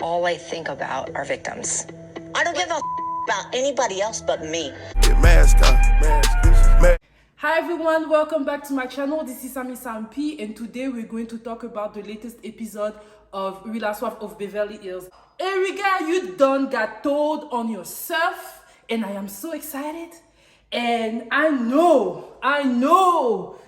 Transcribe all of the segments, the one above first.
all I think about are victims. I don't give a about anybody else but me. Hi everyone, welcome back to my channel. This is Sam P, and today we're going to talk about the latest episode of Housewives of Beverly Hills. Erika, you done got told on yourself, and I am so excited. And I know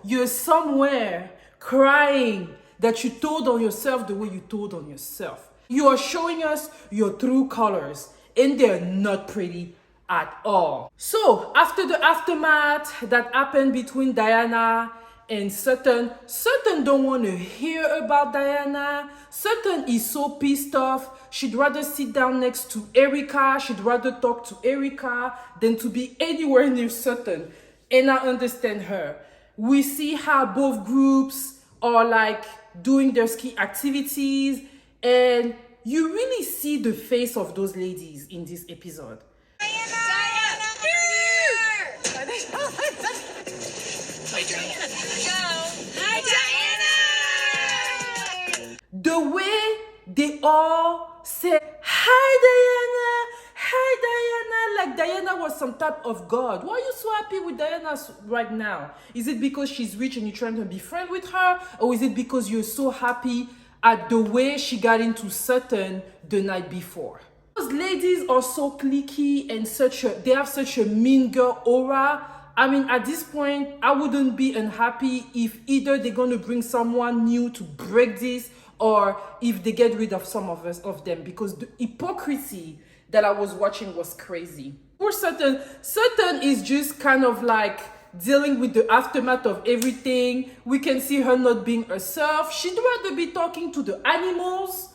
you're somewhere crying that you told on yourself the way you told on yourself. You are showing us your true colors, and they're not pretty at all. So after the aftermath that happened between Diana and Sutton don't want to hear about Diana. Sutton is so pissed off. She'd rather sit down next to Erika. She'd rather talk to Erika than to be anywhere near Sutton. And I understand her. We see how both groups are like doing their ski activities, and you really see the face of those ladies in this episode. The way they all say, hi Diana, like Diana was some type of god. Why are you so happy with Diana right now? Is it because she's rich and you're trying to be friends with her? Or is it because you're so happy at the way she got into Sutton the night before? Those ladies are so cliquey and they have such a mean girl aura. I mean, at this point, I wouldn't be unhappy if either they're going to bring someone new to break this, or if they get rid of some of them, because the hypocrisy that I was watching was crazy. Poor Sutton is just kind of like dealing with the aftermath of everything. We can see her not being herself. She'd rather be talking to the animals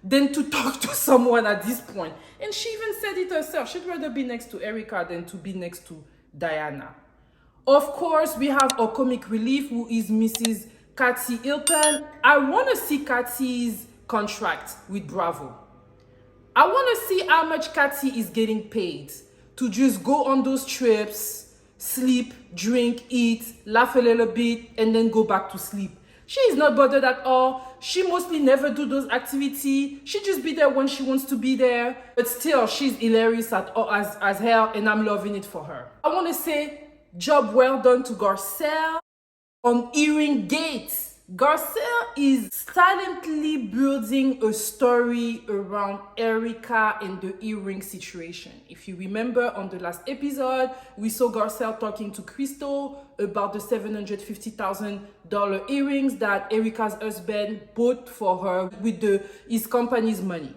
than to talk to someone at this point. And she even said it herself. She'd rather be next to Erika than to be next to Diana. Of course, we have our comic relief, who is Mrs. Kathy Hilton. I want to see Kathy's contract with Bravo. I want to see how much Kathy is getting paid to just go on those trips, sleep, drink, eat, laugh a little bit, and then go back to sleep. She is not bothered at all. She mostly never do those activities. She just be there when she wants to be there. But still, she's hilarious as hell, and I'm loving it for her. I want to say job well done to Garcelle on earring gates. Garcelle is silently building a story around Erika and the earring situation. If you remember, on the last episode, we saw Garcelle talking to Crystal about the $750,000 earrings that Erika's husband bought for her with his company's money.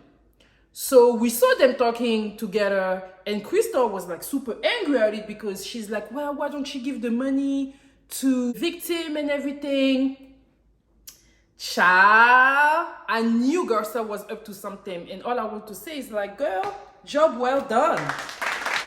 So we saw them talking together, and Crystal was like super angry at it because she's like, well, why don't you give the money to victim and everything? Child, I knew Garcelle was up to something, and all I want to say is like, girl, job well done.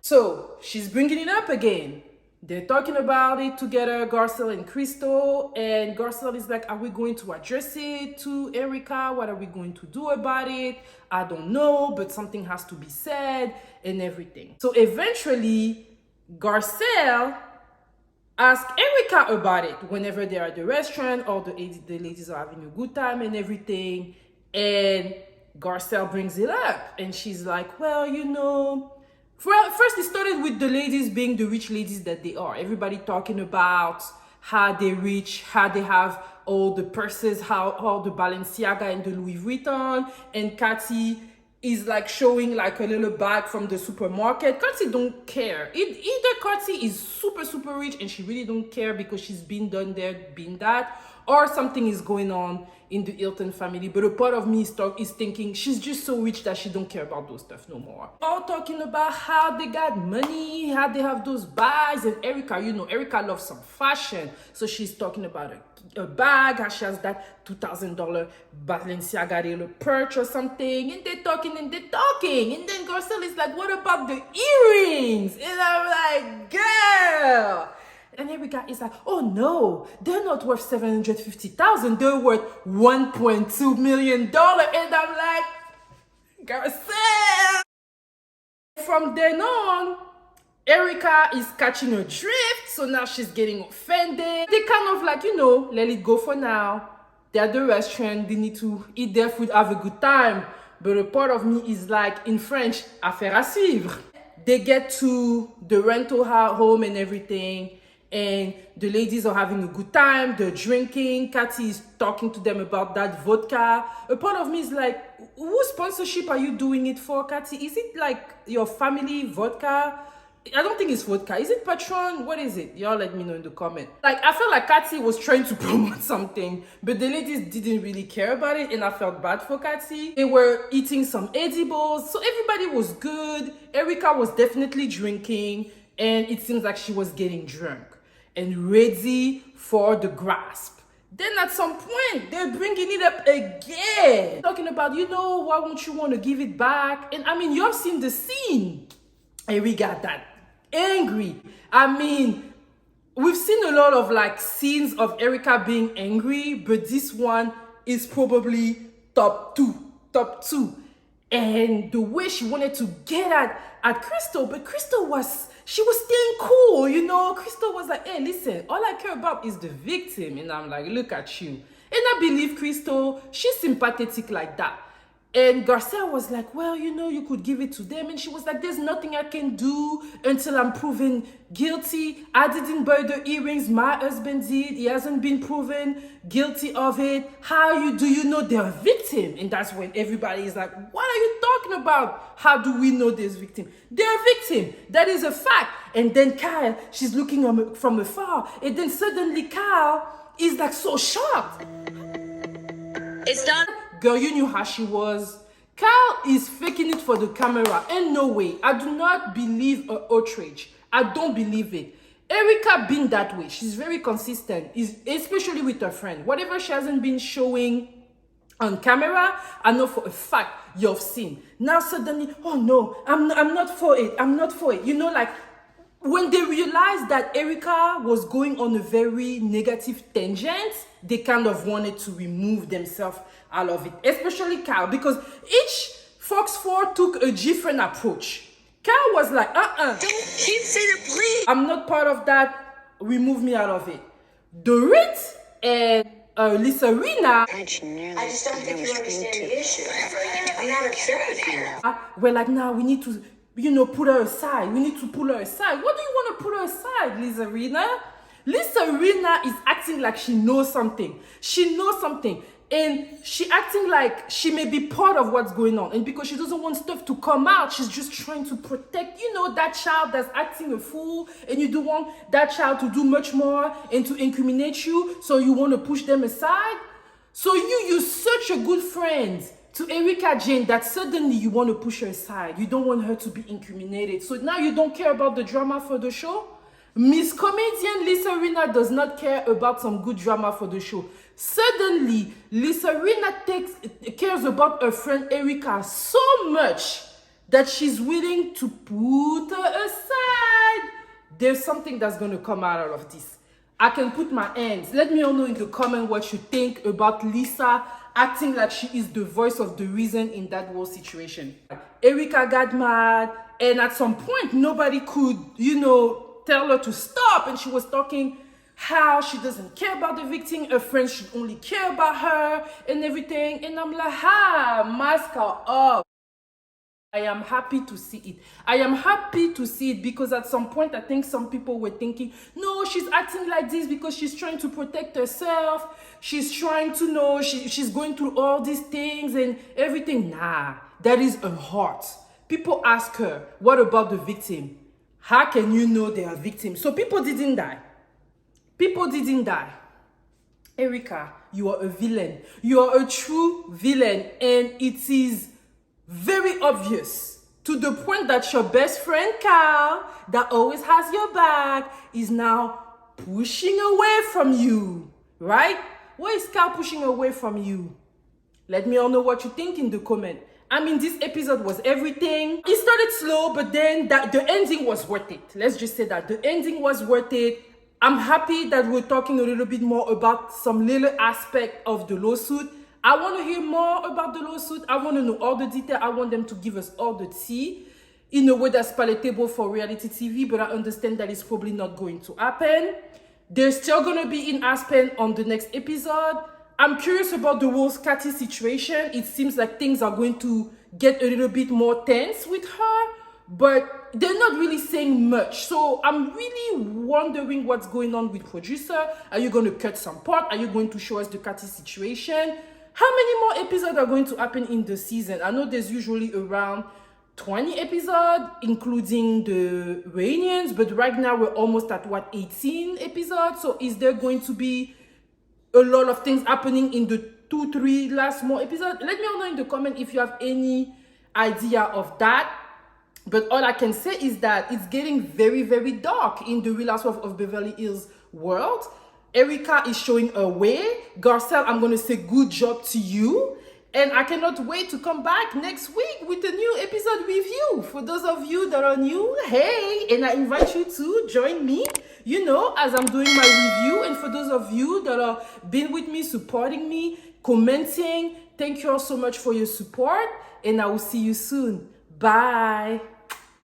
So she's bringing it up again. They're talking about it together, Garcell and Crystal, and Garcelle is like, are we going to address it to Erika? What are we going to do about it? I don't know, but something has to be said and everything. So eventually, Garcelle ask Erika about it whenever they're at the restaurant, or the ladies are having a good time and everything. And Garcelle brings it up, and she's like, well, you know, first it started with the ladies being the rich ladies that they are. Everybody talking about how they're rich, how they have all the purses, how all the Balenciaga and the Louis Vuitton. And Kathy is like showing like a little bag from the supermarket. Kathy don't care. Either Kathy is super rich and she really don't care because she's been done there, been that, or something is going on in the Hilton family. But a part of me is thinking she's just so rich that she don't care about those stuff no more. All talking about how they got money, how they have those bags. And Erika, you know, Erika loves some fashion. So she's talking about a bag, how she has that $2,000 Balenciaga little purse or something. And they're talking. And then Garcelle is like, what about the earrings? And I'm like, girl. And Erika is like, oh no, they're not worth $750,000, they're worth $1.2 million. And I'm like, Garcelle. From then on, Erika is catching a drift, so now she's getting offended. They kind of like, you know, let it go for now. They're at the restaurant, they need to eat their food, have a good time. but a part of me is like, in French, affaire à suivre. They get to the rental home and everything, and the ladies are having a good time. They're drinking. Cathy is talking to them about that vodka. A part of me is like, whose sponsorship are you doing it for, Cathy? Is it like your family vodka? I don't think it's vodka. Is it Patron? What is it? Y'all let me know in the comment. Like, I felt like Cathy was trying to promote something, but the ladies didn't really care about it, and I felt bad for Cathy. They were eating some edibles, so everybody was good. Erika was definitely drinking, and it seems like she was getting drunk and ready for the grasp. Then at some point, they're bringing it up again. Talking about, why won't you want to give it back? And I mean, you've seen the scene. And we got that angry. I mean, we've seen a lot of like scenes of Erika being angry, but this one is probably top two. And the way she wanted to get at Crystal, but Crystal was staying cool, Crystal was like, hey, listen, all I care about is the victim. And I'm like, look at you. And I believe Crystal, she's sympathetic like that. And Garcelle was like, well, you could give it to them. And she was like, there's nothing I can do until I'm proven guilty. I didn't buy the earrings. My husband did. He hasn't been proven guilty of it. Do you know they're a victim? And that's when everybody is like, what are you talking about? How do we know there's victim? They're a victim. That is a fact. And then Kyle, she's looking from afar. And then suddenly Kyle is like so shocked. It's done. Girl, you knew how she was. Kyle is faking it for the camera. And no way. I do not believe her outrage. I don't believe it. Erika being that way. She's very consistent, especially with her friend. Whatever she hasn't been showing on camera, I know for a fact you've seen. Now suddenly, oh no, I'm not for it. I'm not for it. Like, when they realized that Erika was going on a very negative tangent, they kind of wanted to remove themselves out of it, especially Kyle, because each Fox 4 took a different approach. Kyle was like, Don't keep saying it, please. I'm not part of that. Remove me out of it. Dorit and Lisa Rinna, I just don't think you understand the issue. I'm not upset with you. we're like, now we need to, put her aside. We need to pull her aside. What do you want to put her aside, Lisa Rinna? Lisa Rinna is acting like she knows something. She knows something. And she acting like she may be part of what's going on. And because she doesn't want stuff to come out, she's just trying to protect, that child that's acting a fool. And you don't want that child to do much more and to incriminate you. So you want to push them aside. So you're such a good friend to Erika Jane that suddenly you want to push her aside. You don't want her to be incriminated. So now you don't care about the drama for the show? Miss Comedian Lisa Rinna does not care about some good drama for the show. Suddenly, Lisa Rinna cares about her friend Erika so much that she's willing to put her aside. There's something that's going to come out of this. I can put my hands. Let me know in the comment what you think about Lisa acting like she is the voice of the reason in that whole situation. Erika got mad, and at some point, nobody could, tell her to stop. And she was talking how she doesn't care about the victim. Her friends should only care about her and everything. And I'm like, mask her up. I am happy to see it. I am happy to see it because at some point, I think some people were thinking, no, she's acting like this because she's trying to protect herself. She's trying to know, she's going through all these things and everything. Nah, that is her heart. People ask her, what about the victim? How can you know they are victims? So people didn't die. People didn't die. Erika, you are a villain. You are a true villain. And it is very obvious to the point that your best friend, Kyle, that always has your back, is now pushing away from you. Right? Why is Kyle pushing away from you? Let me all know what you think in the comment. I mean, this episode was everything. It started slow, but then the ending was worth it. Let's just say that. The ending was worth it. I'm happy that we're talking a little bit more about some little aspect of the lawsuit. I want to hear more about the lawsuit. I want to know all the detail. I want them to give us all the tea in a way that's palatable for reality TV, but I understand that it's probably not going to happen. They're still going to be in Aspen on the next episode. I'm curious about the whole Cathy situation. It seems like things are going to get a little bit more tense with her, but they're not really saying much. So I'm really wondering what's going on with producer. Are you going to cut some part? Are you going to show us the Cathy situation? How many more episodes are going to happen in the season? I know there's usually around 20 episodes, including the reunions, but right now we're almost at 18 episodes. So is there going to be a lot of things happening in the 2-3 last more episodes? Let me know in the comment if you have any idea of that. But all I can say is that it's getting very, very dark in the Real Housewives of Beverly Hills world. Erika is showing a way. Garcelle, I'm going to say good job to you. And I cannot wait to come back next week with a new episode review. For those of you that are new, hey, and I invite you to join me, you know, as I'm doing my review. And for those of you that are been with me, supporting me, commenting, thank you all so much for your support. And I will see you soon. Bye.